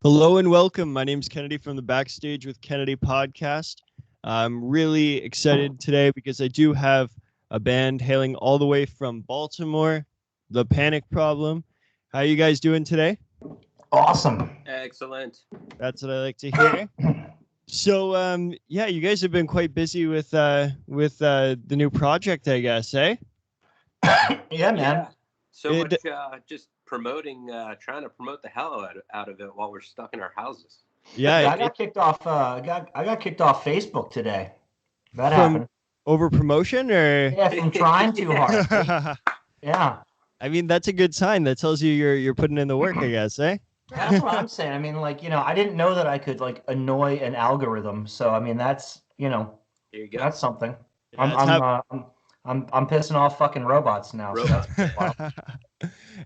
Hello and welcome. My name's Kennedy from the Backstage with Kennedy podcast. I'm really excited today because I do have a band hailing all the way from Baltimore, The Panic Problem. How you guys doing today? Awesome. Excellent. That's what I like to hear. So, yeah, you guys have been quite busy with the new project, I guess, eh? Yeah, man. Yeah. So It- much just promoting, trying to promote the hell out of it while we're stuck in our houses. Yeah, I got kicked off. I got kicked off Facebook today. That from happened. over promotion or? Yeah, from trying too hard. I Yeah, mean, that's a good sign. That tells you you're putting in the work, I guess, eh? that's what I'm saying. I mean, I didn't know that I could annoy an algorithm. So I mean, that's Here you go. that's something. Yeah, it's I'm pissing off fucking robots now. So Robots. that's wild.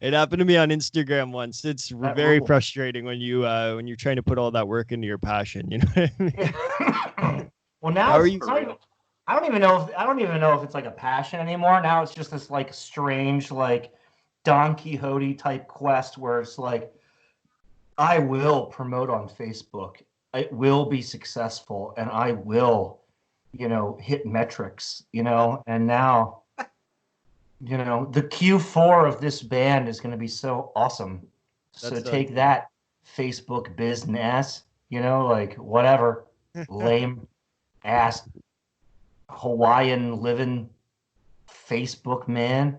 It happened to me on Instagram once. It's That very rules. frustrating when you're trying to put all that work into your passion. You know what I mean? Well, now How are it's you- not even- I don't even know if it's like a passion anymore. Now it's just this strange Don Quixote type quest where it's I will promote on Facebook. It will be successful and I will, hit metrics, and now, the Q4 of this band is going to be so awesome. So That's take that, Facebook business, whatever, lame ass Hawaiian living Facebook man.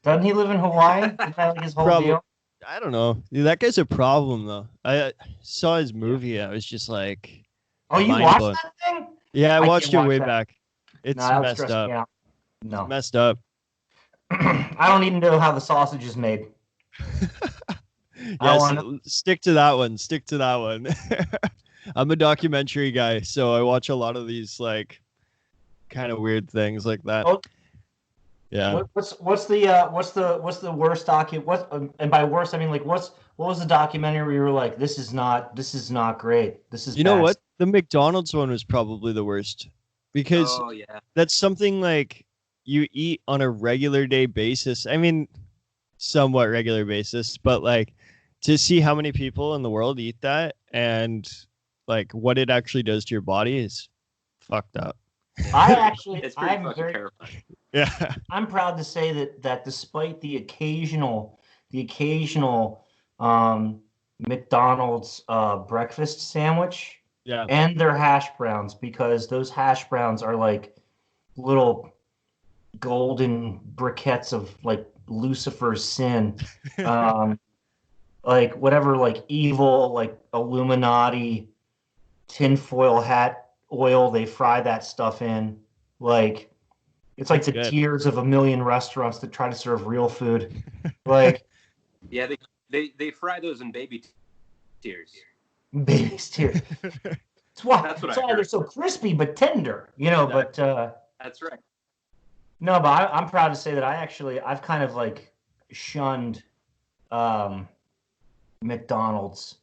Doesn't he live in Hawaii? Isn't that his whole Probably. deal? I don't know. Dude, that guy's a problem though. I saw his movie. I was just like, Oh, you mind watched blown. that thing? Yeah, I I watched can't it way watch that. back. It's No, that would messed stress me up. out. No. It's messed up. I don't even know how the sausage is made. Yes, wanna- stick to that one. Stick to that one. I'm a documentary guy, so I watch a lot of these kind of weird things like that. Oh. Yeah. What's the worst and by worst I mean what was the documentary where you were like, this is not great. This is You know bad. what? The McDonald's one was probably the worst because Oh yeah. that's something you eat on a regular day basis. I mean, somewhat regular basis, but to see how many people in the world eat that and what it actually does to your body is fucked up. It's pretty I'm fucking terrifying. Yeah. I'm proud to say that despite the occasional McDonald's breakfast sandwich Yeah. and their hash browns, because those hash browns are like little golden briquettes of Lucifer's sin, whatever evil Illuminati tinfoil hat oil they fry that stuff in, it's like That's the good. tears of a million restaurants that try to serve real food. Yeah, they fry those in baby tears. Baby's tears. That's why That's what I they're heard. so crispy but tender, But That's right. no, but I'm proud to say that I've kind of shunned McDonald's.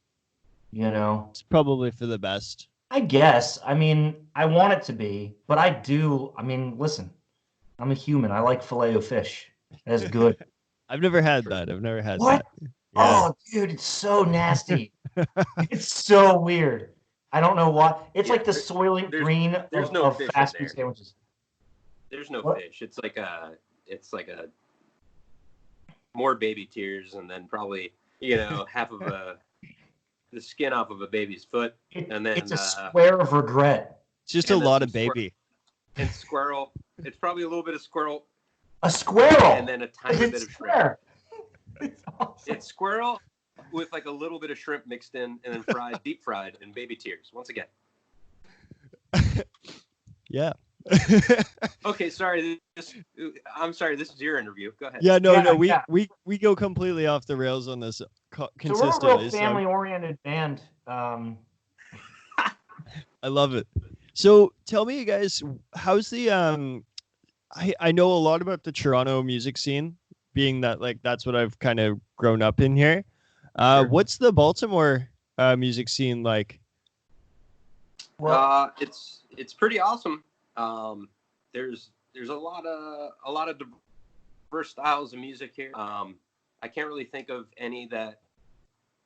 It's probably for the best. I guess. I mean, I want it to be, but I do. I mean, listen, I'm a human. I like filet of fish. That's good. I've never had that. I've never had What? that. Yeah. Oh, dude, it's so nasty. It's so weird. I don't know why. It's Yeah, like the Soylent Green there's of, no of fish in fast food there. sandwiches. There's no What? fish. It's like a more baby tears, and then probably half of the skin off of a baby's foot, and then It's a square of regret. It's just And a then lot some of baby. and squirrel. It's probably a little bit of squirrel, A squirrel. and then a tiny bit of shrimp. square. It's awesome. It's squirrel with a little bit of shrimp mixed in, and then deep fried in baby tears. Once again. Yeah. Okay, sorry. I'm sorry. This is your interview. Go ahead. Yeah, no, Yeah, we, yeah. we go completely off the rails on this So we're a consistently. real so family-oriented band. I love it. So tell me, you guys, how's the I know a lot about the Toronto music scene, being that that's what I've kind of grown up in here. Sure. What's the Baltimore music scene like? Well, It's pretty awesome. There's a lot of diverse styles of music here. I can't really think of any that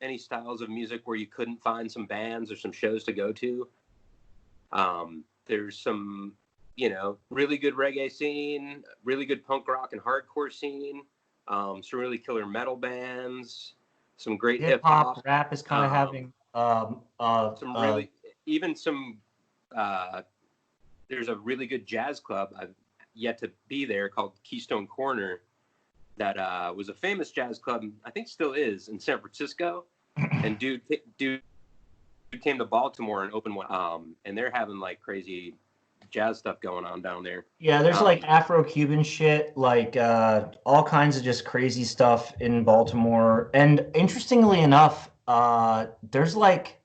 any styles of music where you couldn't find some bands or some shows to go to. There's some, you know, really good reggae scene, really good punk rock and hardcore scene, some really killer metal bands, some great hip hop. Rap is kind of having some really, even some, there's a really good jazz club. I've yet to be there, called Keystone Corner, that was a famous jazz club, I think still is, in San Francisco. And dude came to Baltimore and opened one. And they're having like crazy jazz stuff going on down there. Yeah, there's like Afro-Cuban shit, like all kinds of just crazy stuff in Baltimore. And interestingly enough, there's like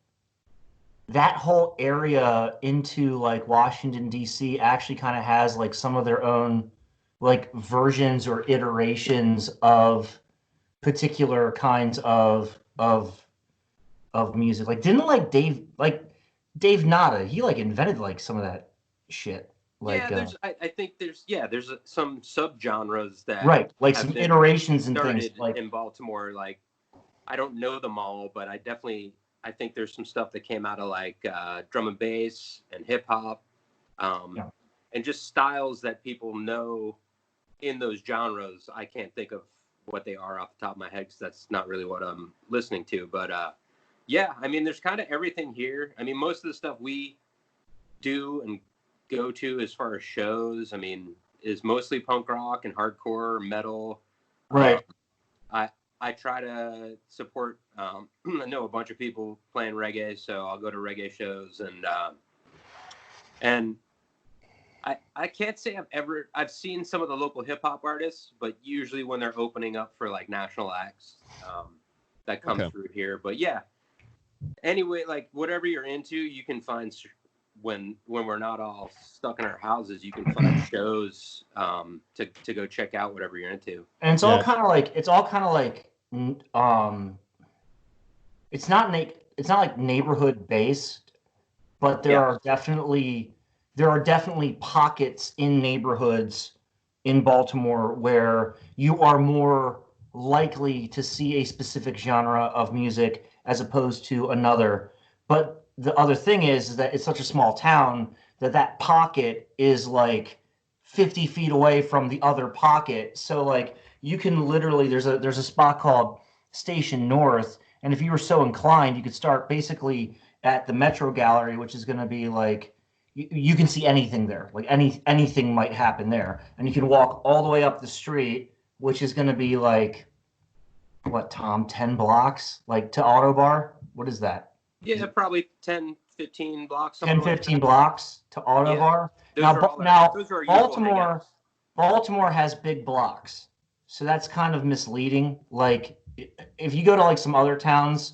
that whole area into like Washington, D.C. actually kind of has like some of their own like versions or iterations of particular kinds of music. Like didn't like Dave Nada, he like invented like some of that shit. Like, yeah, I think there's some subgenres that right, like some iterations and things like in Baltimore. Like I don't know them all, but I think there's some stuff that came out of like drum and bass and hip hop, and just styles that people know in those genres. I can't think of what they are off the top of my head because that's not really what I'm listening to. But yeah, I mean, there's kind of everything here. I mean, most of the stuff we do and go to as far as shows, I mean, is mostly punk rock and hardcore metal. Right. I try to support. I know a bunch of people playing reggae, so I'll go to reggae shows, and I can't say I've seen some of the local hip hop artists, but usually when they're opening up for like national acts, that comes through here. But yeah, anyway, like whatever you're into, you can find when we're not all stuck in our houses, you can find shows to go check out whatever you're into. And it's all kind of like it's not like neighborhood based, but there are definitely pockets in neighborhoods in Baltimore where you are more likely to see a specific genre of music as opposed to another. But the other thing is that it's such a small town that pocket is like 50 feet away from the other pocket. So like you can literally, there's a spot called Station North, and if you were so inclined, you could start basically at the Metro Gallery, which is going to be like, you can see anything there. Like anything might happen there. And you can walk all the way up the street, which is going to be like, what, Tom, 10 blocks? Like to Autobar? What is that? Yeah, probably 10, 15 blocks. 10, 15 blocks to Autobar. Yeah. Baltimore has big blocks. So that's kind of misleading. Like if you go to like some other towns,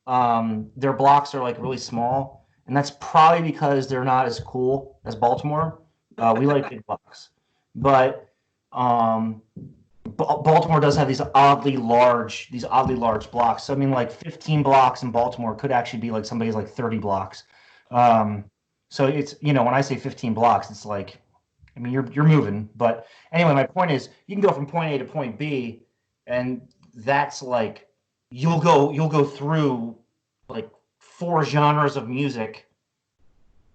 their blocks are like really small. And that's probably because they're not as cool as Baltimore. We like big blocks. But Baltimore does have these oddly large blocks. So I mean, like 15 blocks in Baltimore could actually be like somebody's like 30 blocks. So it's, you know, when I say 15 blocks, it's like, I mean, you're moving. But anyway, my point is, you can go from point A to point B, and that's like you'll go through like 4 genres of music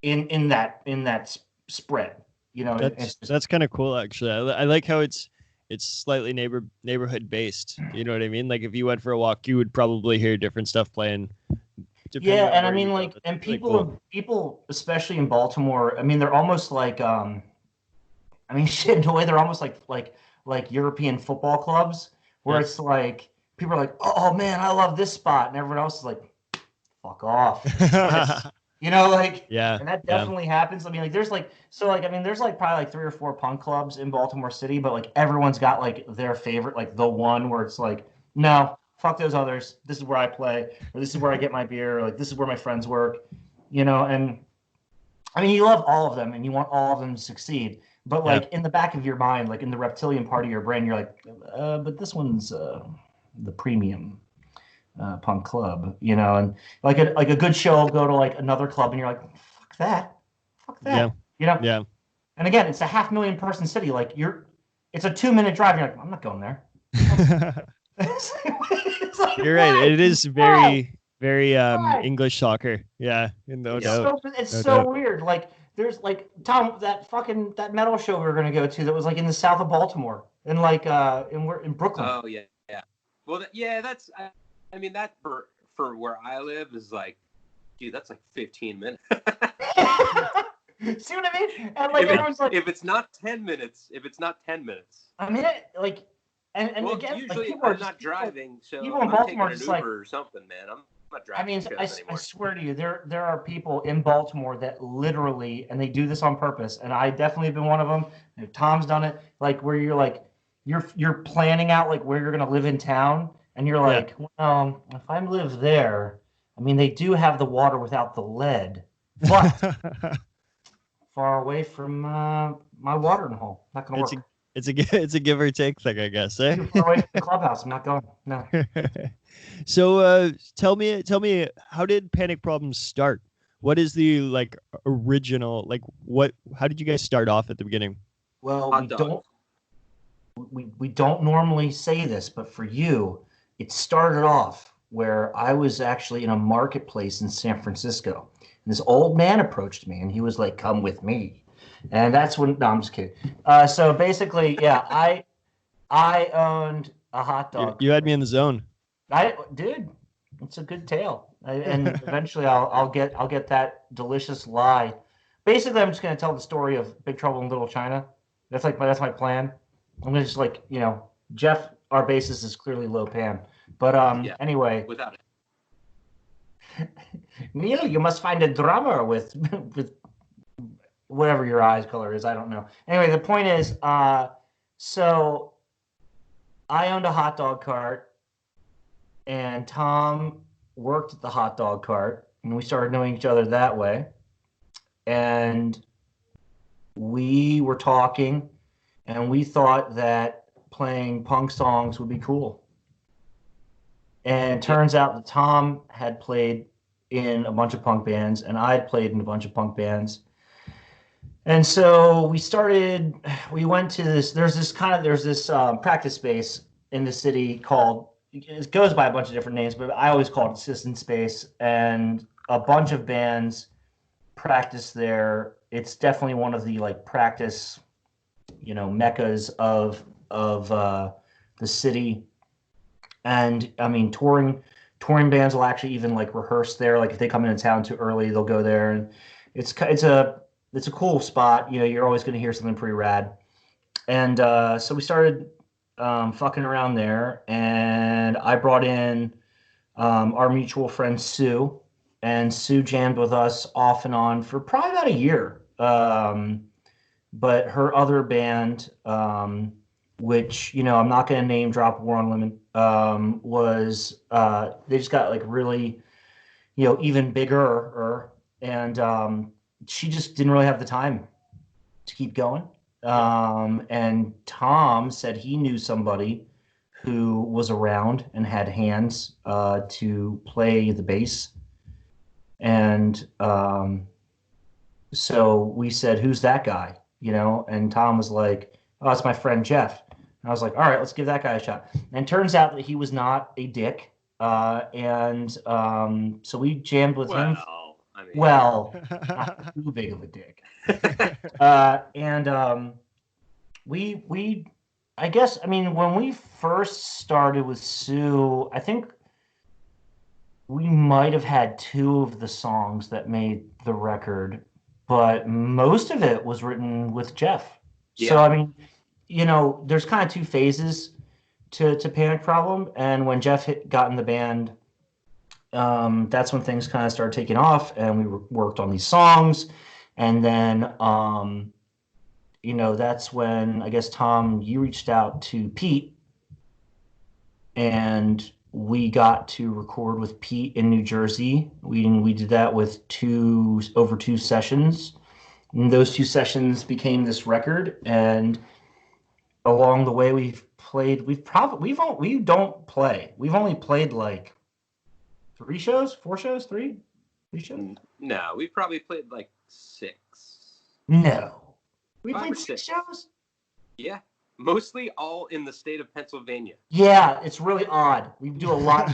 in that spread. You know, that's kind of cool actually. I like how it's slightly neighborhood based. You know what I mean? Like if you went for a walk, you would probably hear different stuff playing. Yeah, and I mean, like, and people, especially in Baltimore, I mean, they're almost like, I mean, shit, in a way, they're almost like European football clubs, where it's like people are like, oh man, I love this spot, and everyone else is like, fuck off. You know, like, and that definitely happens. I mean, like, there's like probably like 3 or 4 punk clubs in Baltimore City, but like everyone's got like their favorite, like the one where it's like, no, fuck those others. This is where I play, or this is where I get my beer, or like this is where my friends work, you know. And I mean, you love all of them and you want all of them to succeed, but like in the back of your mind, like in the reptilian part of your brain, you're like, but this one's the premium punk club, you know. And like a good show will go to like another club and you're like, fuck that, you know. Yeah. And again, it's a 500,000 person city. Like it's a 2-minute drive. You're like, I'm not going there. It's like, You're right. why? It is Why? very Why? English soccer. Yeah, no It's doubt. it's No so doubt. weird. Like there's like Tom, that metal show we were gonna go to that was like in the south of Baltimore, and like we're in Brooklyn. Oh yeah, yeah. Well, yeah, that's. I mean, that for where I live is like, dude, that's like 15 minutes. See what I mean? And like everyone's like, if it's not 10 minutes, I mean, like, and well, again, like usually people are I'm just not driving, people so in I'm taking Baltimore are an just like, Uber or something, man. I'm not I driving mean, shows I anymore. swear to you, there are people in Baltimore that literally, and they do this on purpose, and I definitely have been one of them. And Tom's done it, like where you're like, you're planning out like where you're gonna live in town, and you're Yeah. like, well, if I live there, I mean, they do have the water without the lead, but far away from my watering hole. Not gonna it's a work. it's a give or take thing, I guess, eh? Too far away from the clubhouse. I'm not going. No. So tell me how did Panic Problems start? What is the like original like what how did you guys start off at the beginning? Well, Hot dogs. we don't normally say this, but for you, it started off where I was actually in a marketplace in San Francisco. And this old man approached me and he was like, "Come with me." And that's when, no, I'm just kidding. So basically, yeah, I owned a hot dog You had me cart. in the zone. Dude, it's a good tale. And eventually I'll get that delicious lie. Basically, I'm just gonna tell the story of Big Trouble in Little China. That's my plan. I'm gonna just like, Jeff, our bassist is clearly low pan. But Yeah, anyway, without it. Neal, you must find a drummer with with whatever your eyes color is. I don't know. Anyway, the point is, so I owned a hot dog cart, and Tom worked at the hot dog cart, and we started knowing each other that way. And we were talking, and we thought that playing punk songs would be cool. And it turns out that Tom had played in a bunch of punk bands, and I had played in a bunch of punk bands. And so we went to there's this practice space in the city called, it goes by a bunch of different names, but I always call it Assistant Space. And a bunch of bands practice there. It's definitely one of the like practice, meccas of the city. And I mean, touring bands will actually even like rehearse there. Like if they come into town too early, they'll go there, and it's a cool spot. You're always going to hear something pretty rad. And so we started fucking around there, and I brought in our mutual friend Sue, and Sue jammed with us off and on for probably about a year. But her other band, which I'm not going to name drop War on Women, was they just got like really even bigger, and she just didn't really have the time to keep going. And Tom said he knew somebody who was around and had hands to play the bass. And so we said, "Who's that guy?" And Tom was like, "Oh, it's my friend Jeff." And I was like, "All right, let's give that guy a shot." And it turns out that he was not a dick. And so we jammed with him. Well, I mean, Well, not too big of a dick. And we I guess, I mean, when we first started with Sue, I think we might have had two of the songs that made the record, but most of it was written with Jeff. So, yeah. I mean, there's kind of two phases to Panic Problem. And when Jeff got in the band, that's when things kind of started taking off, and we worked on these songs. And then, that's when I guess, Tom, you reached out to Pete, and we got to record with Pete in New Jersey. We did that with over two sessions. And those two sessions became this record. And along the way, we don't play. We've only played like 3 shows, 4 shows, 3 shows. No, we probably played like 6. No, we 5 played or 6 6 shows. Yeah, Mostly all in the state of Pennsylvania. Yeah, it's really odd. We do a lot.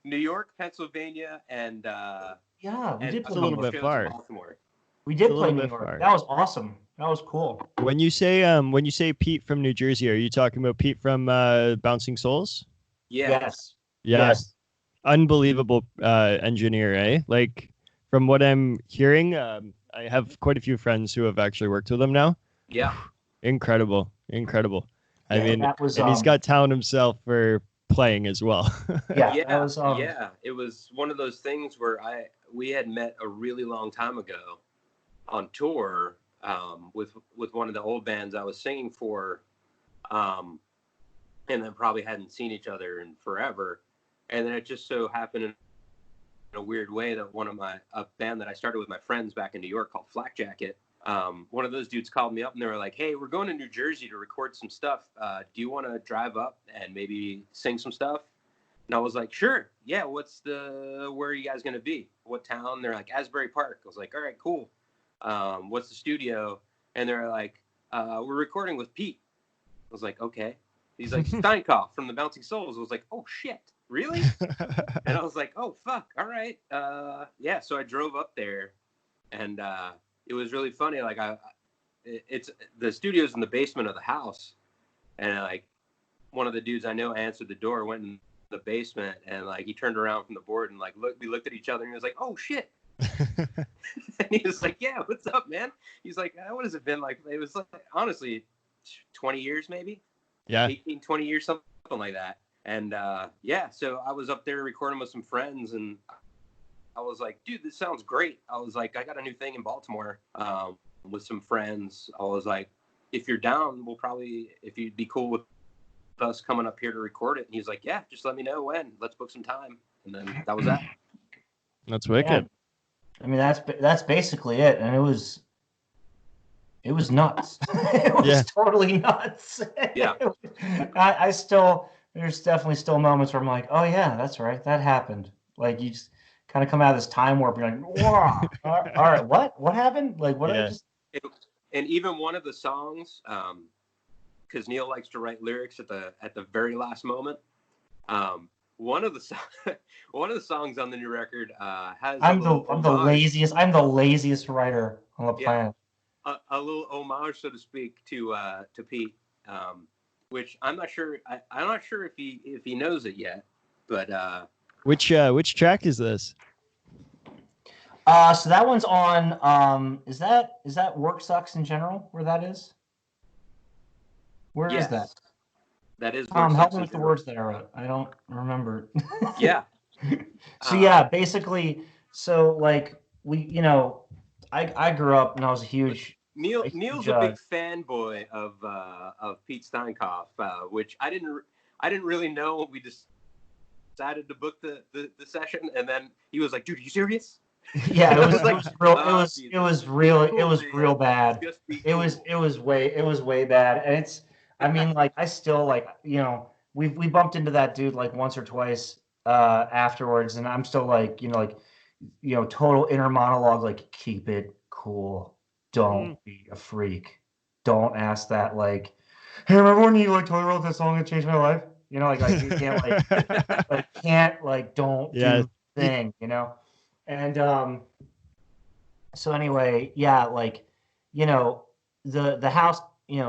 New York, Pennsylvania, and yeah, we did It's play a New little York. bit far. Baltimore. We It's did a play little New bit York. far. That was awesome. That was cool. When you say Pete from New Jersey, are you talking about Pete from Bouncing Souls? Yes. Yes. Unbelievable engineer, eh? Like from what I'm hearing, I have quite a few friends who have actually worked with him now. Yeah. Incredible. I mean, that was, and he's got talent himself for playing as well. that was, yeah. It was one of those things where we had met a really long time ago on tour with one of the old bands I was singing for, and then probably hadn't seen each other in forever. And then it just so happened in a weird way that a band that I started with my friends back in New York called Flak Jacket, one of those dudes called me up and they were like, hey, we're going to New Jersey to record some stuff. Do you want to drive up and maybe sing some stuff? And I was like, sure. Yeah. Where are you guys going to be? What town? They're like, Asbury Park. I was like, all right, cool. What's the studio? And they're like, we're recording with Pete. I was like, okay. He's like, Steinkoff from the Bouncing Souls. I was like, oh shit, really? And I was like, oh fuck, all right. Yeah, so I drove up there, and it was really funny. Like it's the studio's in the basement of the house, and like one of the dudes I know answered the door, went in the basement, and like he turned around from the board and like we looked at each other, and he was like, oh shit. And he was like, yeah, what's up, man? He's like, what has it been like? It was like, honestly, 20 years maybe. Yeah. 18, 20 years, something like that. And yeah, so I was up there recording with some friends, and I was like, dude, this sounds great. I was like, I got a new thing in Baltimore with some friends. I was like, if you're down, if you'd be cool with us coming up here to record it. And he's like, yeah, just let me know when. Let's book some time. And then that was that. That's wicked. I mean, that's basically it. And it was nuts. It was totally nuts. Yeah. There's definitely still moments where I'm like, oh yeah, that's right, that happened. Like you just kind of come out of this time warp. You're like, wow, all right, what happened? Like what? Yeah. And even one of the songs, because Neal likes to write lyrics at the very last moment. One of the songs on the new record has. I'm the laziest writer on the planet. A little homage, so to speak, to Pete, which I'm not sure. I'm not sure if he knows it yet, but which track is this? So that one's on. Is that Work Sucks in General? Where that is? Where is that? That is. Help me with the words that I wrote. I don't remember. Yeah. So yeah, basically, so like I grew up and I was a huge. Neal's a big fanboy of Pete Steinkoff, which I didn't really know when we decided to book the session, and then he was like, "Dude, are you serious?" Yeah, it was real bad. It was way bad, and it's. I mean, like I still like we bumped into that dude like once or twice afterwards, and I'm still like total inner monologue like keep it cool. Don't be a freak. Don't ask that like, hey, remember when you like totally wrote that song that changed my life? Like you can't don't do the thing, And so anyway, yeah, like, the house,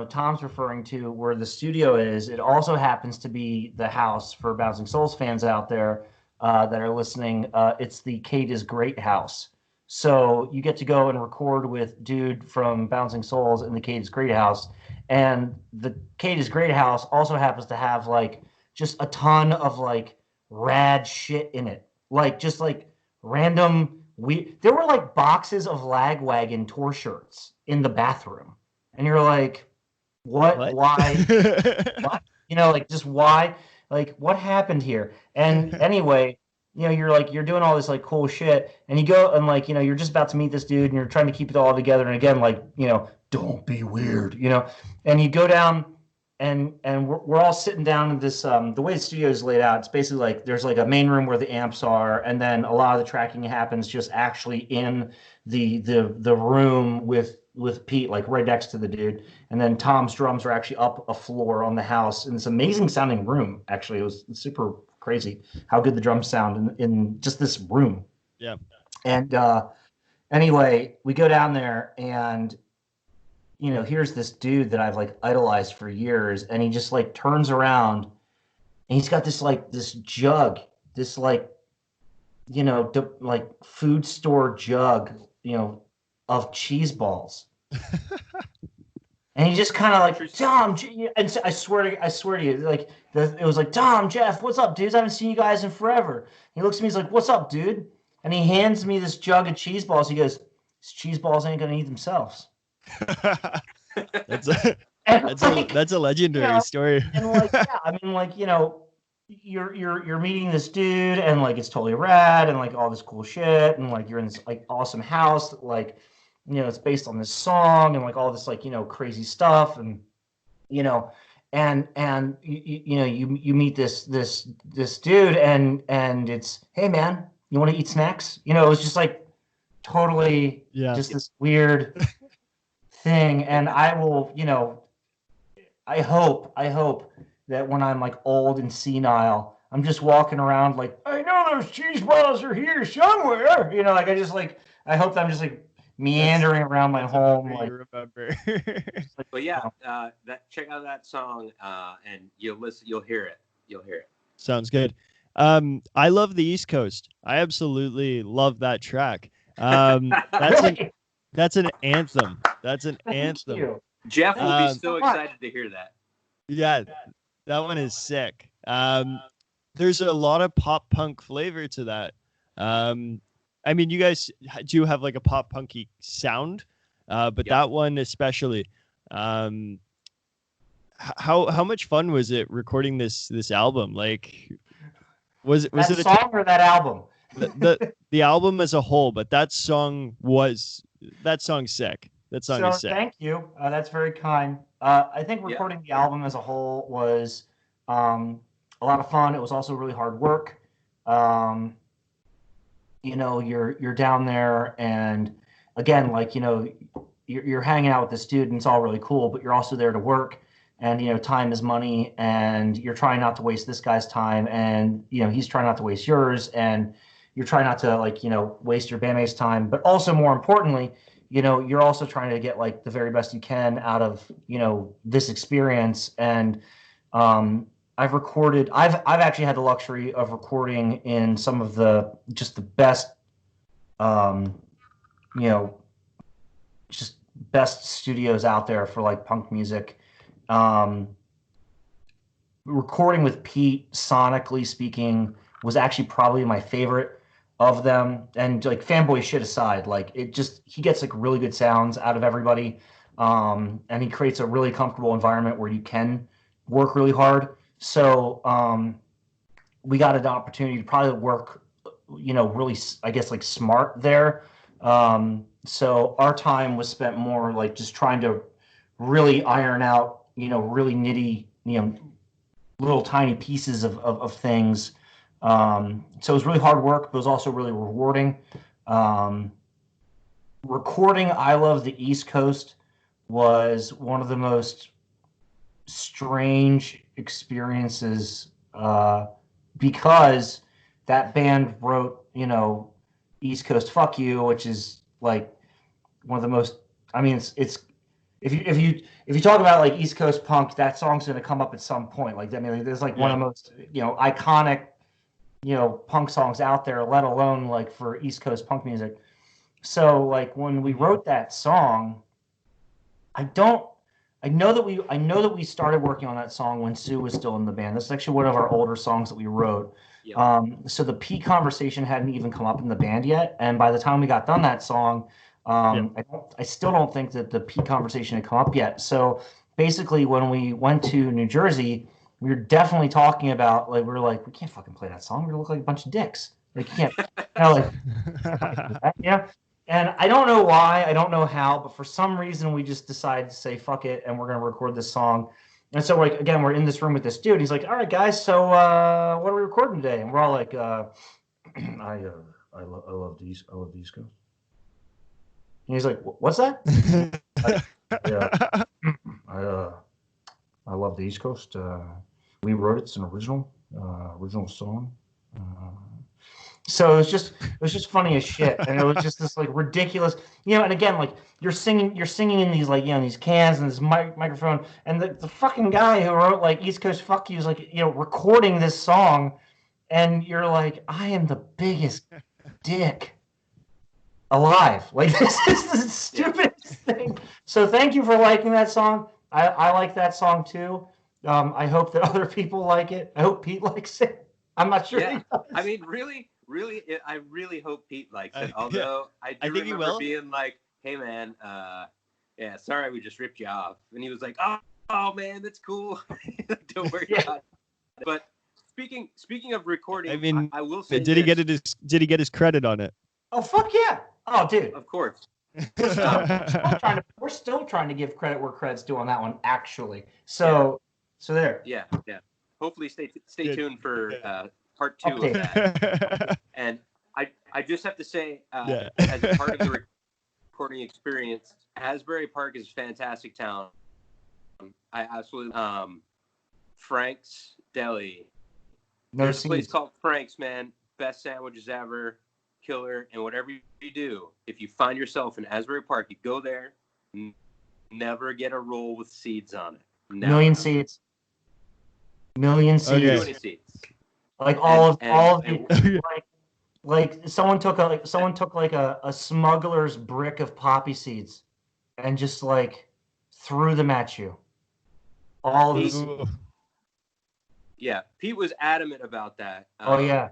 Tom's referring to where the studio is, it also happens to be the house for Bouncing Souls fans out there that are listening. It's the Kate is Great house. So you get to go and record with dude from Bouncing Souls in the Kate is Great house. And the Kate is Great house also happens to have like just a ton of like rad shit in it. Like just like random there were like boxes of Lagwagon tour shirts in the bathroom. And you're like, what? Why? What? Like just why? Like what happened here? And anyway, you're doing all this like cool shit, and you go and like you're just about to meet this dude, and you're trying to keep it all together. And again, like don't be weird, And you go down, and we're all sitting down in this the way the studio is laid out. It's basically like there's like a main room where the amps are, and then a lot of the tracking happens just actually in the room with with Pete, like right next to the dude. And then Tom's drums are actually up a floor on the house in this amazing sounding room. Actually, it was super crazy how good the drums sound in just this room. Yeah. And anyway, we go down there and here's this dude that I've like idolized for years, and he just like turns around and he's got this jug, this like like food store jug, of cheese balls. And he just kind of like, Tom, and I swear to you, like it was like, Tom, Jeff, what's up, dudes? I haven't seen you guys in forever. He looks at me, he's like, what's up, dude? And he hands me this jug of cheese balls. He goes, these cheese balls ain't gonna eat themselves. That's a legendary story. And like, yeah, I mean, like, you're meeting this dude, and like it's totally rad, and like all this cool shit, and like you're in this like awesome house that, like, it's based on this song, and like all this like crazy stuff, and and you meet this dude, and it's, hey man, you want to eat snacks? It was just like totally just this weird thing. And I will, I hope that when I'm like old and senile, I'm just walking around like, I know those cheese balls are here somewhere. Like I hope that I'm just like meandering around my home. Like, remember. But yeah, check out that song, and you'll hear it. You'll hear it. Sounds good. I love the East Coast. I absolutely love that track. That's an anthem. That's an anthem. You. Jeff will be so excited to hear that. Yeah, that one is sick. There's a lot of pop punk flavor to that. I mean, you guys do have like a pop punky sound, but that one especially. How much fun was it recording this album? Like, was it a song or that album? The album as a whole, but that song's sick. That song is sick. Thank you. That's very kind. I think recording the album as a whole was a lot of fun. It was also really hard work. You're down there, and again, like, you're hanging out with the students, all really cool, but you're also there to work, and time is money, and you're trying not to waste this guy's time, and he's trying not to waste yours, and you're trying not to like waste your bandmate's time, but also more importantly, you're also trying to get like the very best you can out of this experience. And I've actually had the luxury of recording in some of the best just best studios out there for like punk music. Recording with Pete, sonically speaking, was actually probably my favorite of them. And like fanboy shit aside, like he gets like really good sounds out of everybody. And he creates a really comfortable environment where you can work really hard. So we got an opportunity to probably work, really, I guess, like smart there. So our time was spent more like just trying to really iron out, really nitty, little tiny pieces of things. So it was really hard work, but it was also really rewarding. Recording I Love the East Coast was one of the most strange experiences, because that band wrote, East Coast Fuck You, which is like one of the most, I mean, it's if you talk about like East Coast punk, that song's going to come up at some point. Like, I mean, there's like one of the most, iconic, punk songs out there, let alone like for East Coast punk music. So like when we wrote that song, I know that we started working on that song when Sue was still in the band. This is actually one of our older songs that we wrote. Yep. So the Pete conversation hadn't even come up in the band yet, and by the time we got done that song, I still don't think that the Pete conversation had come up yet. So basically, when we went to New Jersey, we were definitely talking about like we can't fucking play that song. We're gonna look like a bunch of dicks. Like you can't, yeah. And I don't know why, I don't know how, but for some reason we just decided to say fuck it, and we're gonna record this song. And so like again, we're in this room with this dude. He's like, "All right, guys, so what are we recording today?" And we're all like, I love the East Coast. And he's like, "What's that?" Yeah, I love the East Coast. We wrote it. It's an original song. So it was just funny as shit, and it was just this like ridiculous, And again, like you're singing in these like these cans and this microphone, and the fucking guy who wrote like East Coast Fuck You is like recording this song, and you're like, I am the biggest dick alive. Like this is the stupidest thing. So thank you for liking that song. I like that song too. I hope that other people like it. I hope Pete likes it. I'm not sure. Yeah, I mean, really, I really hope Pete likes it. Although I do remember being like, "Hey, man, yeah, sorry, we just ripped you off," and he was like, "Oh, man, that's cool. Don't worry about it." But speaking of recording, I mean, I will say, did he get his credit on it? Oh fuck yeah! Oh dude, of course. We're still trying to give credit where credit's due on that one, actually. So there. Yeah. Hopefully, stay tuned for part 2 of that. And I just have to say, as a part of the recording experience, Asbury Park is a fantastic town. I absolutely Frank's Deli. There's a place called Frank's, man. Best sandwiches ever. Killer. And whatever you do, if you find yourself in Asbury Park, you go there. Never get a roll with seeds on it. Never. Million seeds. Okay. Like all of the like someone took a smuggler's brick of poppy seeds and just like threw them at you. All of these. Yeah, Pete was adamant about that. Oh yeah.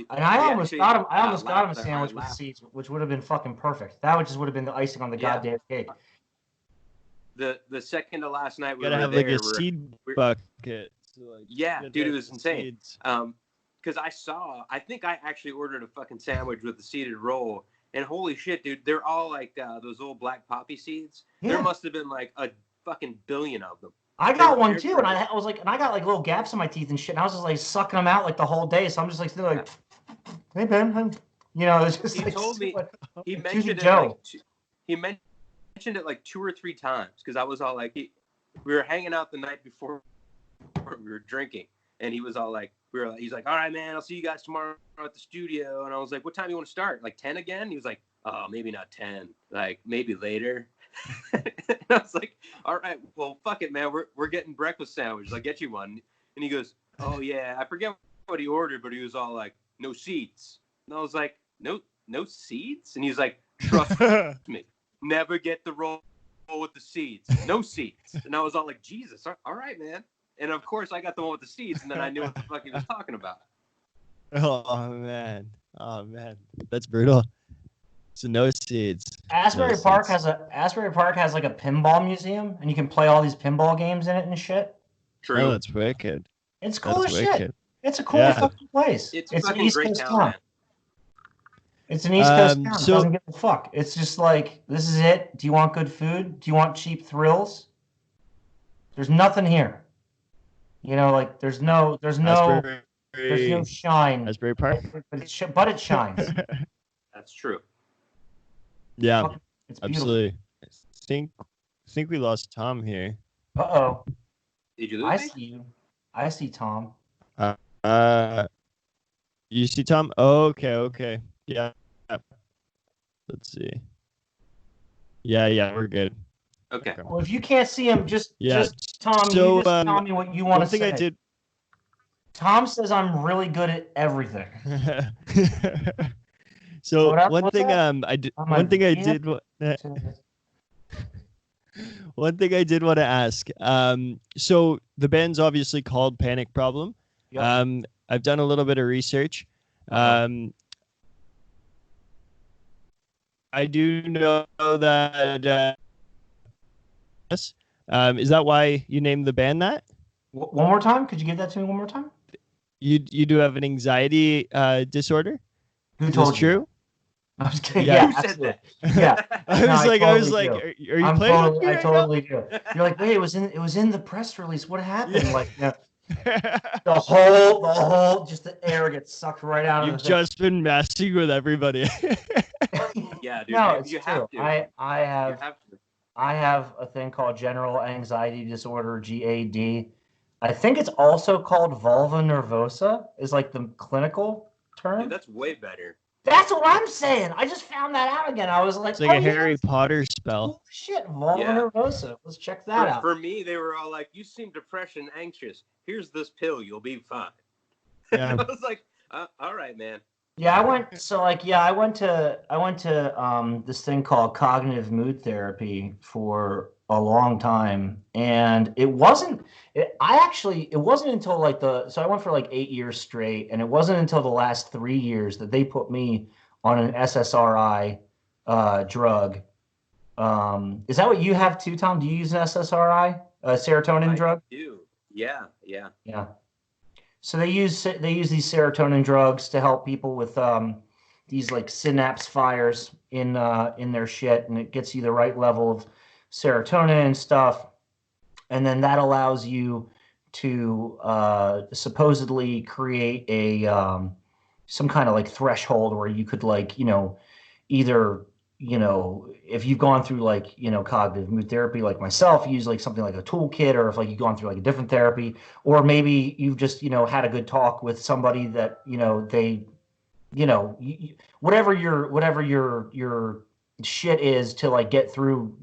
And I almost got him a sandwich with seeds, which would have been fucking perfect. That would have been the icing on the goddamn cake. The second to last night we gotta were have there, like a seed bucket. So like, yeah, dude, it was insane. Because I think I actually ordered a fucking sandwich with the seeded roll, and holy shit, dude, they're all like those old black poppy seeds. Yeah. There must have been like a fucking billion of them. I got one too, and I was like, and I got like little gaps in my teeth and shit, and I was just like sucking them out like the whole day. So I'm just like sitting like, hey Ben, it's just he like, told me he mentioned it like 2 or 3 times because I was all like, we were hanging out the night before we were drinking, and he was all like, he's like, all right, man, I'll see you guys tomorrow at the studio, and I was like, what time do you want to start? Like 10 again? He was like, oh, maybe not 10, like maybe later. And I was like, all right, well, fuck it, man, we're getting breakfast sandwiches. I'll get you one. And he goes, oh yeah, I forget what he ordered, but he was all like, no seeds. And I was like, no seeds? And he was like, trust me, never get the roll with the seeds, no seeds. And I was all like, Jesus, all right, man. And of course I got the one with the seeds, and then I knew what the fuck he was talking about. Oh man, that's brutal. So no seeds. Asbury Park has like a pinball museum, and you can play all these pinball games in it and shit. True. Oh, that's wicked. It's cool as shit. It's a cool fucking place. It's an East Coast town. Man. It's an East Coast town. It doesn't give a fuck. It's just like, this is it. Do you want good food? Do you want cheap thrills? There's nothing here. Like there's no shine. Asbury Park. But it shines. That's true. Yeah, absolutely. I think we lost Tom here. Uh-oh. Did you lose me? See you. I see Tom. You see Tom? Oh, okay. Yeah. Let's see. Yeah, we're good. Okay. Well, if you can't see him, just Tom, you just tell me what you want to say. One thing I did. Tom says I'm really good at everything. So one thing I did want to ask. So the band's obviously called Panic Problem. Yep. I've done a little bit of research. I do know that. Is that why you named the band that? One more time? Could you give that to me one more time? You do have an anxiety disorder? Who told you? True? I was kidding. Yeah, who said that? Yeah. I was like, are you playing? I totally do. You're like, wait, it was in the press release. What happened? Yeah. Like, the whole, just the air gets sucked right out of the thing. You've just been messing with everybody. Yeah, dude, No, it's you true. have to. I You have have to. I have a thing called general anxiety disorder, GAD. I think it's also called vulva nervosa, is like the clinical Dude, term. that's way better. That's what I'm saying. I just found that out again. I was like, It's like oh a yeah, Harry that's Potter spell. cool shit. Vulva Yeah. nervosa. Let's check that out. For me, they were all like, "You seem depressed and anxious. Here's this pill. You'll be fine." Yeah. I was like, "All right, man." Yeah, I went to this thing called cognitive mood therapy for a long time, and it wasn't until like I went for like 8 years straight, and it wasn't until the last 3 years that they put me on an SSRI drug. Is that what you have too, Tom? Do you use an SSRI, a serotonin drug? I do. Yeah. Yeah. So they use these serotonin drugs to help people with these like synapse fires in their shit, and it gets you the right level of serotonin and stuff, and then that allows you to supposedly create a some kind of like threshold where you could like either if you've gone through like cognitive mood therapy like myself, use like something like a toolkit, or if like you've gone through like a different therapy, or maybe you've just had a good talk with somebody that they whatever your shit is to like get through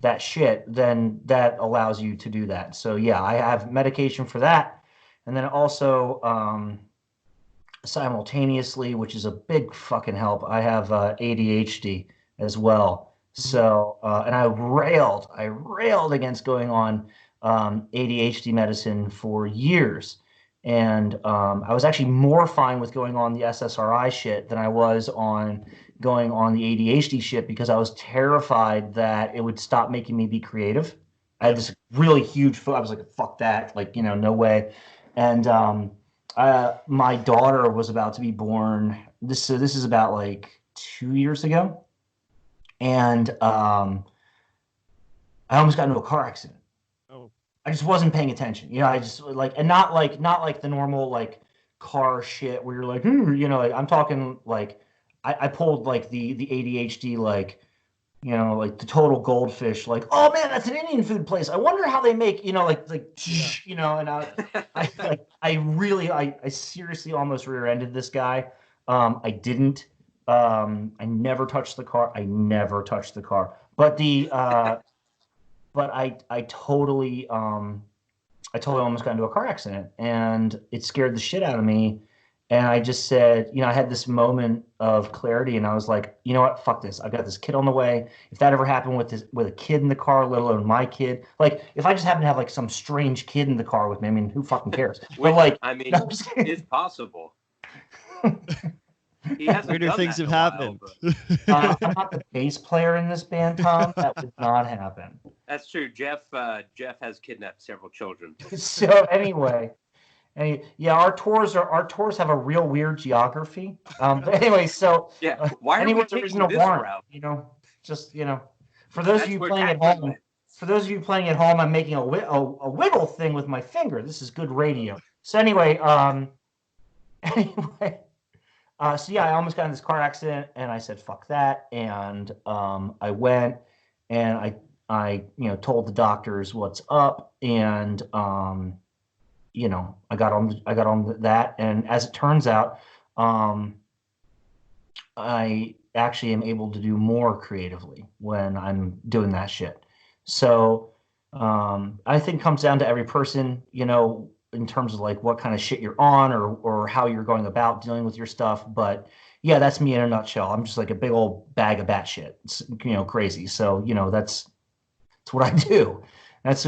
that shit, then that allows you to do that. So yeah, I have medication for that, and then also simultaneously, which is a big fucking help, I have ADHD as well. So, and I railed against going on ADHD medicine for years. And I was actually more fine with going on the SSRI shit than I was on going on the ADHD shit, because I was terrified that it would stop making me be creative. I had this really huge I was like, fuck that. Like, no way. And my daughter was about to be born. This is about like 2 years ago, and I almost got into a car accident. Oh. I just wasn't paying attention. I just like, and not like the normal like car shit where you're like, like I'm talking like I pulled like the ADHD like like the total goldfish, like, oh man, that's an Indian food place. I wonder how they make, and I seriously almost rear-ended this guy. I didn't. I never touched the car. But I totally almost got into a car accident, and it scared the shit out of me. And I just said, I had this moment of clarity, and I was like, you know what, fuck this. I've got this kid on the way. If that ever happened with a kid in the car, let alone my kid, like if I just happen to have like some strange kid in the car with me, I mean, who fucking cares? Which, but like, I mean, no, it's possible. He hasn't Weirder done things that have in a happened. while, I'm not the bass player in this band, Tom. That would not happen. That's true. Jeff has kidnapped several children. So anyway. Yeah, our tours have a real weird geography. But anyway, so Yeah, why are we anywhere there taking isn't a this warrant, route? just for those of you playing at home, I'm making a wiggle thing with my finger. This is good radio. So anyway, anyway, so yeah, I almost got in this car accident, and I said fuck that, and I went and I told the doctors what's up, and I got on that, and as it turns out, I actually am able to do more creatively when I'm doing that shit. So I think it comes down to every person, in terms of like what kind of shit you're on, or how you're going about dealing with your stuff. But yeah, that's me in a nutshell. I'm just like a big old bag of batshit, crazy. So that's what I do. That's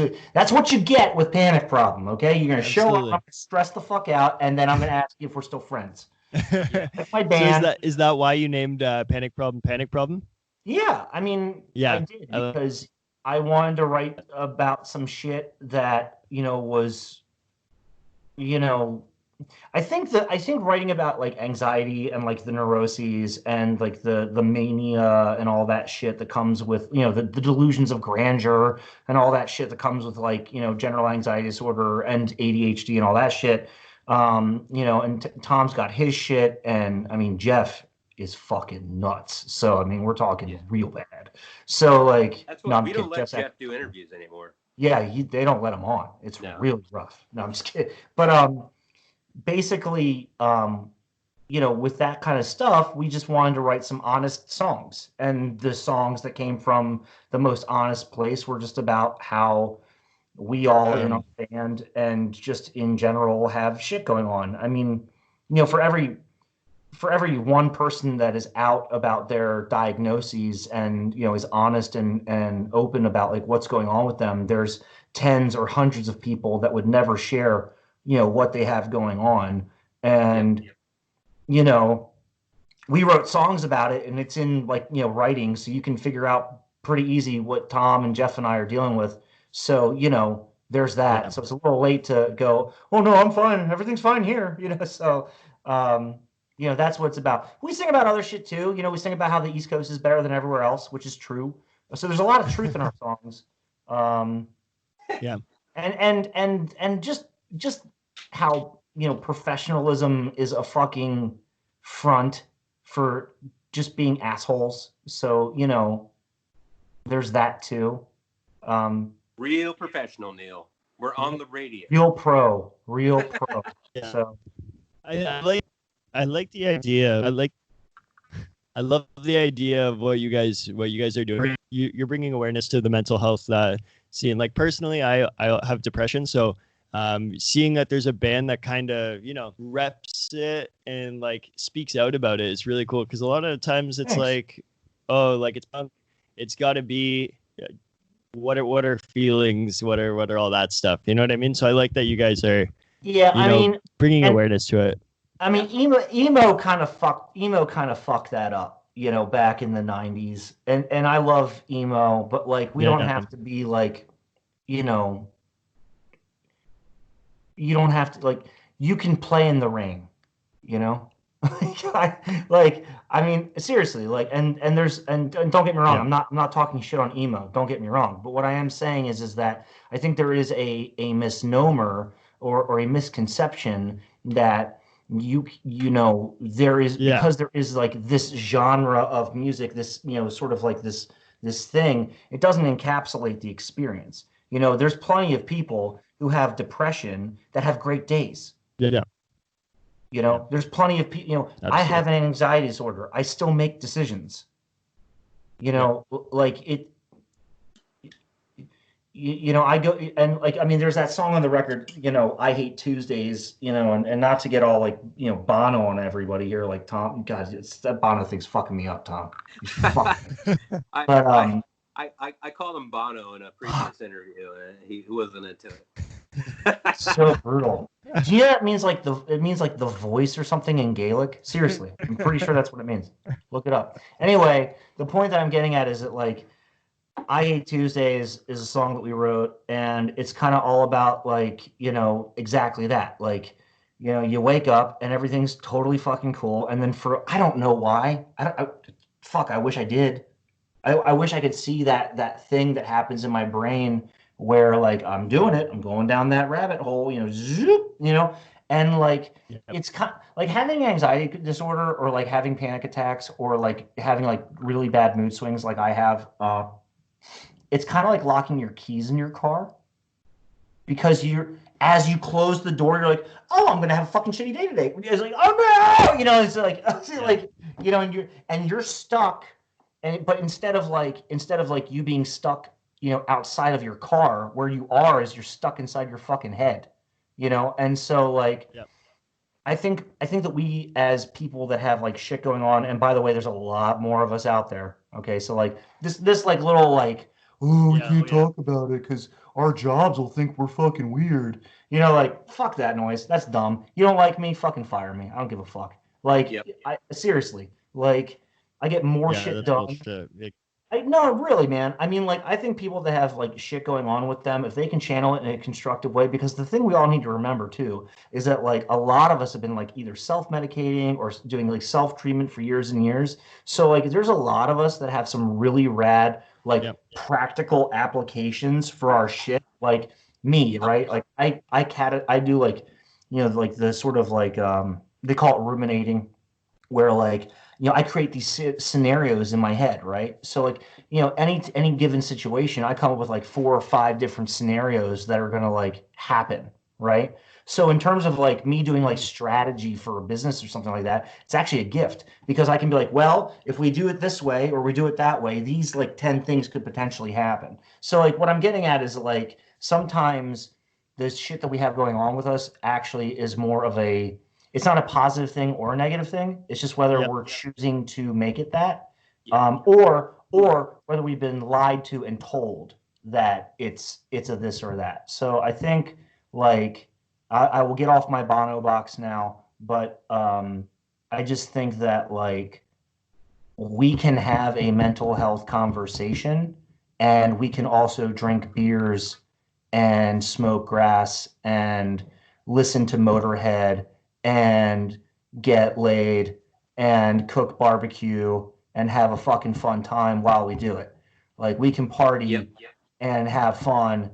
what you get with Panic Problem, okay? You're going to show up, I'm going to stress the fuck out, and then I'm going to ask you if we're still friends. My band. So is that why you named Panic Problem? Yeah, I mean, yeah, I did, because I wanted to write about some shit that, was, I think writing about like anxiety and like the neuroses and like the mania and all that shit that comes with the delusions of grandeur and all that shit that comes with like general anxiety disorder and ADHD and all that shit, and Tom's got his shit, and I mean Jeff is fucking nuts. So I mean, we're talking real bad. So like, that's no, what I'm we kidding. don't let Jeff do interviews anymore. Yeah, they don't let him on. It's really rough. No, I'm just kidding. But basically, with that kind of stuff, we just wanted to write some honest songs. And the songs that came from the most honest place were just about how we all in our band and just in general have shit going on. I mean, for every one person that is out about their diagnoses and is honest and open about like what's going on with them, there's tens or hundreds of people that would never share what they have going on. And we wrote songs about it, and it's in like writing, so you can figure out pretty easy what Tom and Jeff and I are dealing with. So there's that. So it's a little late to go, oh no, I'm fine, everything's fine here. So that's what it's about. We sing about other shit too. We sing about how the East Coast is better than everywhere else, which is true. So there's a lot of truth in our songs. Yeah. And just how professionalism is a fucking front for just being assholes. So there's that too. Real professional, Neal. We're on the radio. Real pro. Yeah. So I like the idea. I love the idea of what you guys are doing. You're bringing awareness to the mental health scene. Like personally, I have depression, so seeing that there's a band that kind of reps it and like speaks out about it is really cool. Because a lot of times it's like, oh, like it's punk, it's got to be what are feelings, what are all that stuff. You know what I mean? So I like that you guys are bringing awareness to it. I mean, emo kind of fucked that up, back in the 90s. And I love emo, but like we don't have to be like, you don't have to like, you can play in the rain, I mean, seriously, like, and don't get me wrong, I'm not talking shit on emo, don't get me wrong. But what I am saying is that I think there is a misnomer or a misconception that there is, because there is like this genre of music, this sort of like this thing, it doesn't encapsulate the experience. There's plenty of people who have depression that have great days. There's plenty of people, I have an anxiety disorder, I still make decisions, like it. I go and like, I mean, there's that song on the record, I Hate Tuesdays, and not to get all like, Bono on everybody here, like Tom, God, that Bono thing's fucking me up, Tom. I called him Bono in a previous interview, and he wasn't into it. So brutal. Do you know that means like it means like the voice or something in Gaelic? Seriously, I'm pretty sure that's what it means. Look it up. Anyway, the point that I'm getting at is that like, I Hate Tuesdays is a song that we wrote, and it's kind of all about like, exactly that. Like, you wake up and everything's totally fucking cool, and then I don't know why. I wish I did. I wish I could see that thing that happens in my brain where like I'm doing it, I'm going down that rabbit hole, zoop, and like it's kind like having anxiety disorder or like having panic attacks or like having like really bad mood swings like I have. It's kind of like locking your keys in your car, because as you close the door, you're like, oh, I'm gonna have a fucking shitty day today. It's like, oh no, it's like, and you're stuck, but instead of like you being stuck, outside of your car, where you are is you're stuck inside your fucking head, and so like. Yep. I think that we as people that have like shit going on, and by the way, there's a lot more of us out there. Okay, so like this like little like, oh, we can't talk about it because our jobs will think we're fucking weird. Like fuck that noise. That's dumb. You don't like me? Fucking fire me. I don't give a fuck. Like, I seriously, like, I get more shit done. No, really, man. I mean, like, I think people that have like shit going on with them, if they can channel it in a constructive way, because the thing we all need to remember too is that like a lot of us have been like either self-medicating or doing like self-treatment for years and years. So like, there's a lot of us that have some really rad like practical applications for our shit. Like me, right? Like I do like, like the sort of like they call it ruminating. where like, I create these scenarios in my head, right? So like, any given situation, I come up with like 4 or 5 different scenarios that are gonna like happen, right? So in terms of like me doing like strategy for a business or something like that, it's actually a gift because I can be like, well, if we do it this way or we do it that way, these like 10 things could potentially happen. So like what I'm getting at is like sometimes this shit that we have going on with us actually is more of it's not a positive thing or a negative thing. It's just whether we're choosing to make it that, or whether we've been lied to and told that it's a this or that. So I think like I will get off my Bono box now, but I just think that like we can have a mental health conversation and we can also drink beers and smoke grass and listen to Motorhead and get laid and cook barbecue and have a fucking fun time while we do it. Like we can party and have fun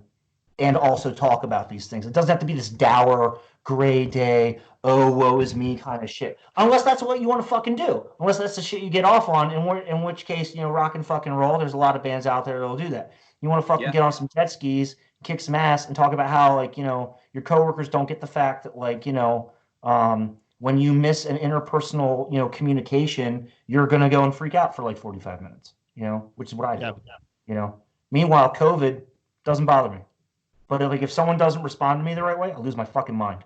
and also talk about these things. It doesn't have to be this dour, gray day, oh, woe is me kind of shit. Unless that's what you want to fucking do. Unless that's the shit you get off on, in which case, rock and fucking roll. There's a lot of bands out there that'll do that. You want to fucking get on some jet skis, kick some ass, and talk about how, like, your coworkers don't get the fact that, like, when you miss an interpersonal, communication, you're going to go and freak out for like 45 minutes, which is what I do. Meanwhile, COVID doesn't bother me. But like if someone doesn't respond to me the right way, I'll lose my fucking mind.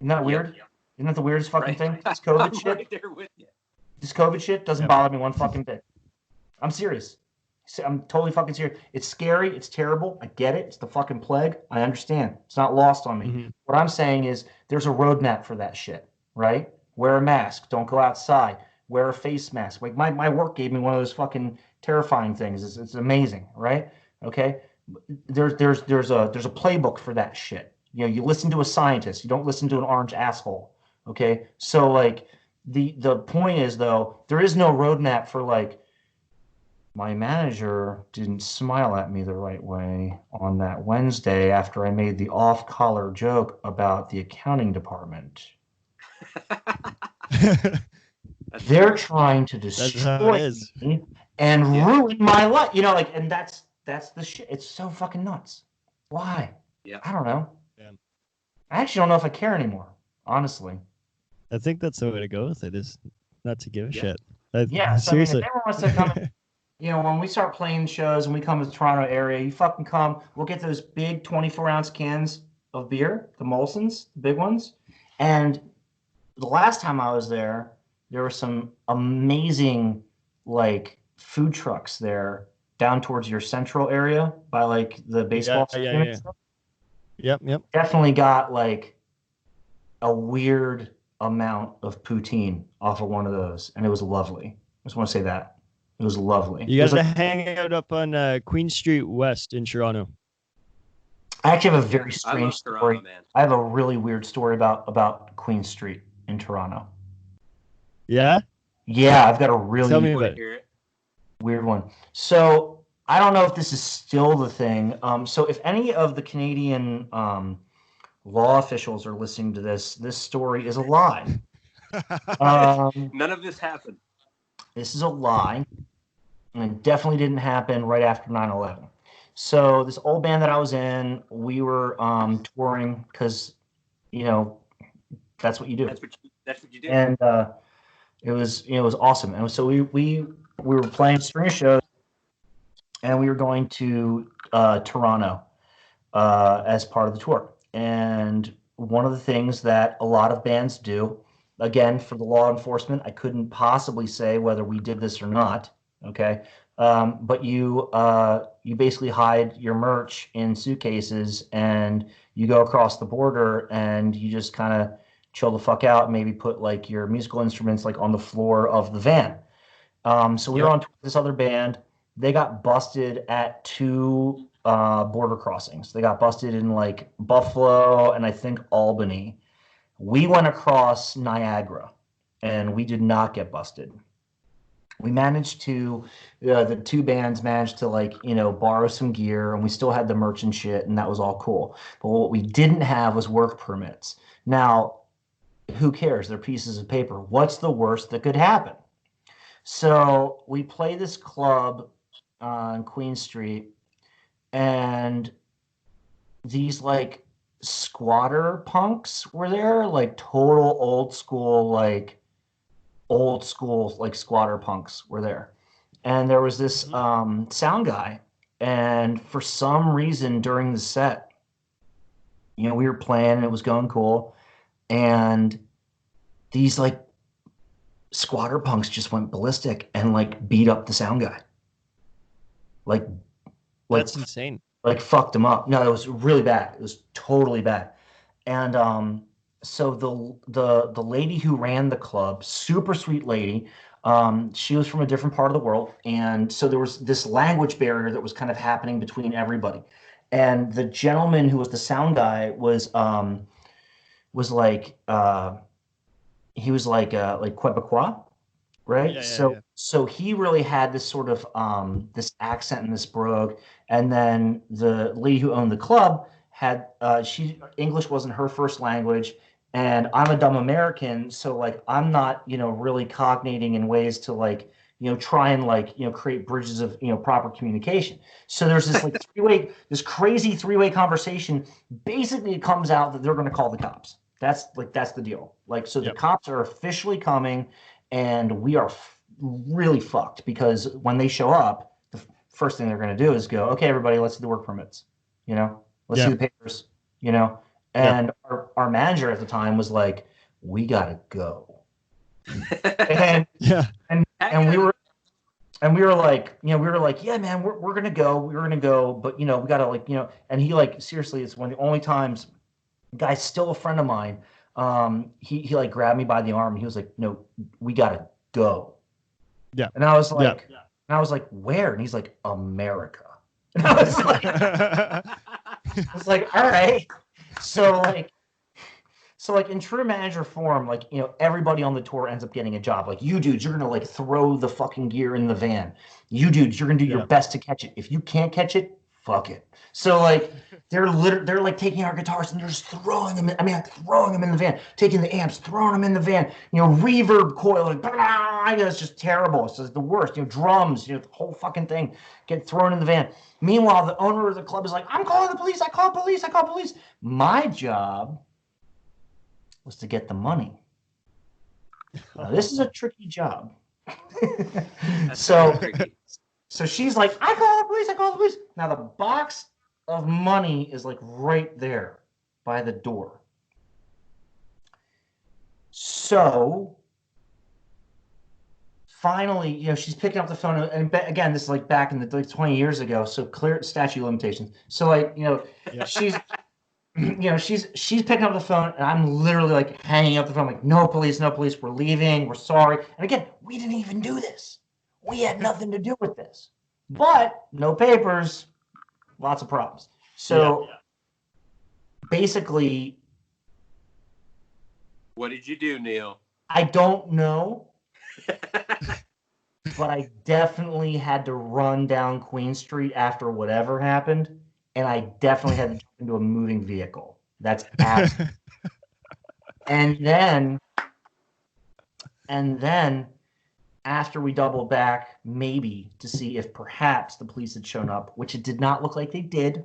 Isn't that weird? Isn't that the weirdest fucking thing? This COVID shit. Right there with you. This COVID shit doesn't bother me one fucking bit. I'm serious. I'm totally fucking serious. It's scary. It's terrible. I get it. It's the fucking plague. I understand. It's not lost on me. Mm-hmm. What I'm saying is there's a roadmap for that shit, right? Wear a mask. Don't go outside. Wear a face mask. Like my work gave me one of those fucking terrifying things. It's amazing, right? Okay. There's a playbook for that shit. You listen to a scientist. You don't listen to an orange asshole. Okay. So like the point is though, there is no roadmap for like, my manager didn't smile at me the right way on that Wednesday after I made the off-color joke about the accounting department. They're trying to destroy me and ruin my life. And that's the shit. It's so fucking nuts. Why? Yeah. I don't know. Yeah. I actually don't know if I care anymore, honestly. I think that's the way to go with it, is not to give a shit. Seriously. So, if everyone wants to come when we start playing shows and we come to the Toronto area, you fucking come. We'll get those big 24-ounce cans of beer, the Molsons, the big ones. And the last time I was there were some amazing, like, food trucks there down towards your central area by, like, the baseball stadium and stuff. Yep. Definitely got, like, a weird amount of poutine off of one of those, and it was lovely. I just want to say that. It was lovely. You got to hang out up on Queen Street West in Toronto. I actually have a very strange story. Man. I have a really weird story about Queen Street in Toronto. Yeah? Yeah, I've got a really Tell me about it. Weird one. So I don't know if this is still the thing. So if any of the Canadian law officials are listening to this story is a lie. None of this happened. This is a lie, and it definitely didn't happen right after 9/11. So this old band that I was in, we were touring because, that's what you do. That's what you do. And it was awesome. And so we were playing string of shows, and we were going to Toronto as part of the tour. And one of the things that a lot of bands do, again, for the law enforcement, I couldn't possibly say whether we did this or not, okay? But you basically hide your merch in suitcases and you go across the border and you just kind of chill the fuck out and maybe put like your musical instruments like on the floor of the van. So we were on tour with this other band. They got busted at 2 border crossings. They got busted in like Buffalo and I think Albany. We went across Niagara, and we did not get busted. We managed to, the 2 bands managed to like, borrow some gear, and we still had the merch and shit, and that was all cool. But what we didn't have was work permits. Now, who cares? They're pieces of paper. What's the worst that could happen? So we play this club on Queen Street, and these like squatter punks were there, like total old school like squatter punks were there. And there was this sound guy, and for some reason during the set, we were playing and it was going cool, and these like squatter punks just went ballistic and like beat up the sound guy. Like That's insane. Like fucked him up. No, it was really bad. It was totally bad. And so the lady who ran the club, super sweet lady, she was from a different part of the world, and so there was this language barrier that was kind of happening between everybody. And the gentleman who was the sound guy was like he was like Quebecois, right? So he really had this sort of this accent and this brogue. And then the lady who owned the club had English wasn't her first language, and I'm a dumb American, so like I'm not really cognating in ways to like try and like create bridges of proper communication. So there's this like this crazy three-way conversation. Basically, it comes out that they're going to call the cops. That's the deal. Like, so the cops are officially coming, and we are really fucked, because when they show up, the first thing they're going to do is go, okay, everybody, let's see the work permits. Let's see the papers. And our manager at the time was like, we gotta go. and we were like, yeah, man, we're gonna go, but we gotta like, and he like, seriously, it's one of the only times. Guy's still a friend of mine. He like grabbed me by the arm and he was like, no, we gotta go. Yeah. And I was like, where? And he's like, America. And I was like, all right. So like in true manager form, like, everybody on the tour ends up getting a job. Like, you dudes, you're gonna like throw the fucking gear in the van. You dudes, you're gonna do your best to catch it. If you can't catch it, fuck it. So like they're like taking our guitars and they're just throwing them throwing them in the van, taking the amps, throwing them in the van, reverb coil, like, it's just terrible. It's just the worst. Drums, the whole fucking thing get thrown in the van. Meanwhile, the owner of the club is like, I'm calling the police, I call police. My job was to get the money. Now, this is a tricky job. So she's like, I call the police. Now the box of money is like right there by the door. So finally, she's picking up the phone, and again, this is like back in the like 20 years ago, so clear statute of limitations. So like, she's she's picking up the phone, and I'm literally like hanging up the phone, like, no police, we're leaving, we're sorry. And again, we didn't even do this. We had nothing to do with this. But no papers, lots of problems. So basically, what did you do, Neal? I don't know. But I definitely had to run down Queen Street after whatever happened, and I definitely had to jump into a moving vehicle. That's absolutely. And then after we doubled back, maybe to see if perhaps the police had shown up, which it did not look like they did,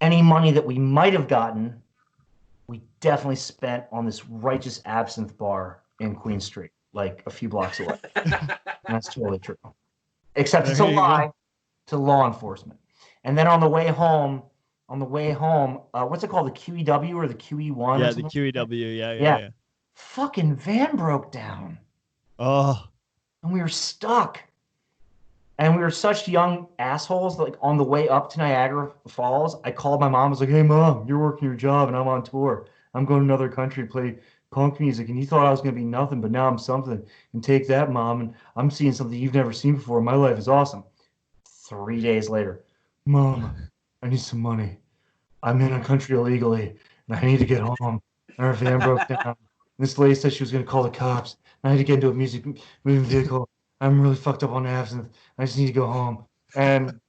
any money that we might have gotten, we definitely spent on this righteous absinthe bar in Queen Street, like a few blocks away. That's totally true. Except it's a lie to law enforcement. And then on the way home, what's it called? The QEW or the QE1? Yeah, the QEW. Yeah. Fucking van broke down. Oh. And we were stuck. And we were such young assholes that, like, on the way up to Niagara Falls, I called my mom. I was like, hey, Mom, you're working your job and I'm on tour. I'm going to another country to play punk music. And you thought I was going to be nothing, but now I'm something. And take that, Mom. And I'm seeing something you've never seen before. My life is awesome. 3 days later, Mom, I need some money. I'm in a country illegally and I need to get home. And our van broke down. This lady said she was going to call the cops. I had to get into a moving vehicle. I'm really fucked up on absinthe. I just need to go home. And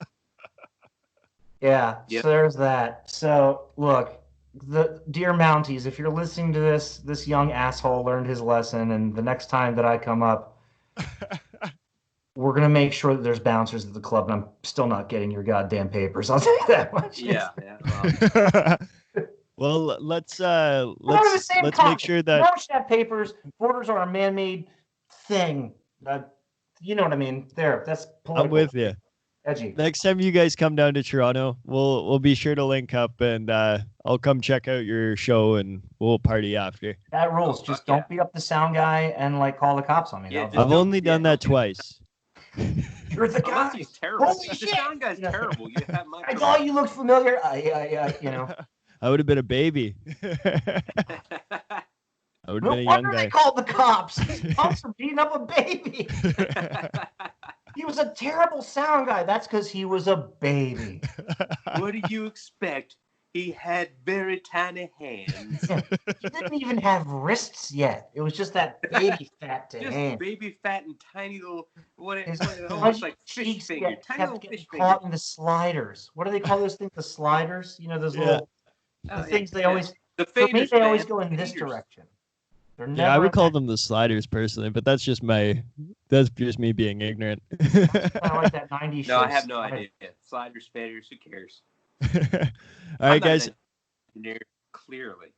so there's that. So look, the dear Mounties, if you're listening to this young asshole learned his lesson, and the next time that I come up, we're gonna make sure that there's bouncers at the club, and I'm still not getting your goddamn papers. I'll tell you that much. Yeah. Well, Well, let's We're on the same make continent. sure that No one should have papers. Borders are a man-made thing. You know what I mean? That's political. I'm with you. Edgy. Next time you guys come down to Toronto, we'll be sure to link up, and I'll come check out your show, and we'll party after. That rules. Just don't beat up the sound guy and like call the cops on me. Yeah, I've only done that twice. You're the guy. He's terrible. Holy The shit! sound guy's terrible. You have my. I thought you looked familiar. You know. I would have been a baby. I would have No been a young wonder guy. they called the cops. These punks are beating up a baby. He was a terrible sound guy. That's because he was a baby. What do you expect? He had very tiny hands. He didn't even have wrists yet. It was just that baby fat to Just hand. baby fat and tiny little, His almost like fish cheeks finger, tiny kept little getting fish caught finger. in the sliders. What do they call those things? The sliders? You know, those Yeah. little Oh, things yeah, they yeah. always. The For me, faders, they always man, go in this faders. direction. They're Yeah, I never would in call that- them the sliders personally, but that's just me being ignorant. kind of like that 90s No, show. I have no idea. Sliders, faders, who cares? All right, I'm not guys. an engineer, clearly.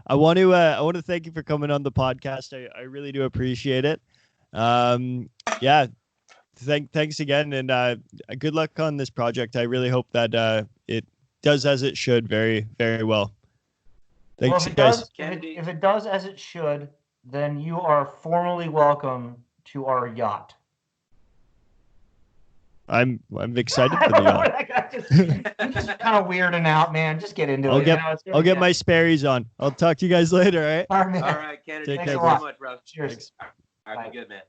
I want to thank you for coming on the podcast. I really do appreciate it. Yeah, thanks again, and good luck on this project. I really hope that it does as it should very, very well. Well, Thanks, if it guys. does, if it does as it should, then you are formally welcome to our yacht. I'm excited for the yacht. I'm just kind of weirding out, man. Just get into I'll it. get you know, it's I'll get my Sperry's on. I'll talk to you guys later. All right. All right, man. All right, Kennedy. Take Thanks care, so bro. much, bro. Cheers. Thanks. All right, Bye. be good, man.